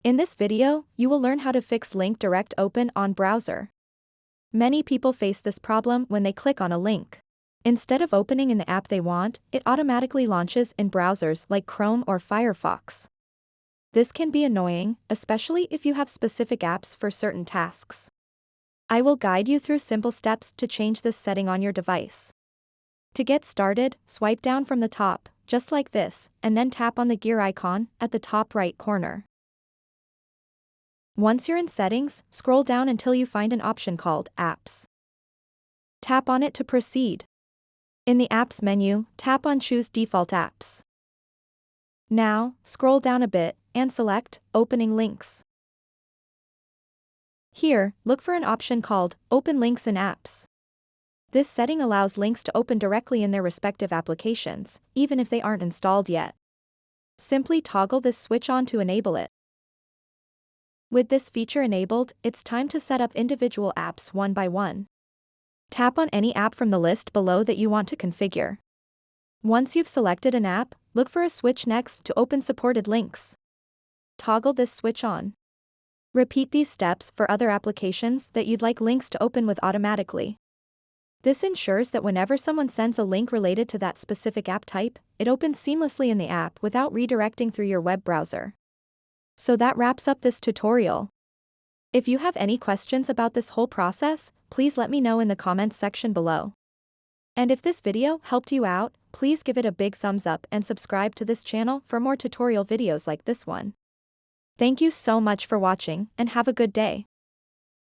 In this video, you will learn how to fix link direct open on browser. Many people face this problem when they click on a link. Instead of opening in the app they want, it automatically launches in browsers like Chrome or Firefox. This can be annoying, especially if you have specific apps for certain tasks. I will guide you through simple steps to change this setting on your device. To get started, swipe down from the top, just like this, and then tap on the gear icon at the top right corner. Once you're in Settings, scroll down until you find an option called Apps. Tap on it to proceed. In the Apps menu, tap on Choose Default Apps. Now, scroll down a bit and select Opening Links. Here, look for an option called Open Links in Apps. This setting allows links to open directly in their respective applications, even if they aren't installed yet. Simply toggle this switch on to enable it. With this feature enabled, it's time to set up individual apps one by one. Tap on any app from the list below that you want to configure. Once you've selected an app, look for a switch next to Open Supported Links. Toggle this switch on. Repeat these steps for other applications that you'd like links to open with automatically. This ensures that whenever someone sends a link related to that specific app type, it opens seamlessly in the app without redirecting through your web browser. So that wraps up this tutorial. If you have any questions about this whole process, please let me know in the comments section below. And if this video helped you out, please give it a big thumbs up and subscribe to this channel for more tutorial videos like this one. Thank you so much for watching and have a good day.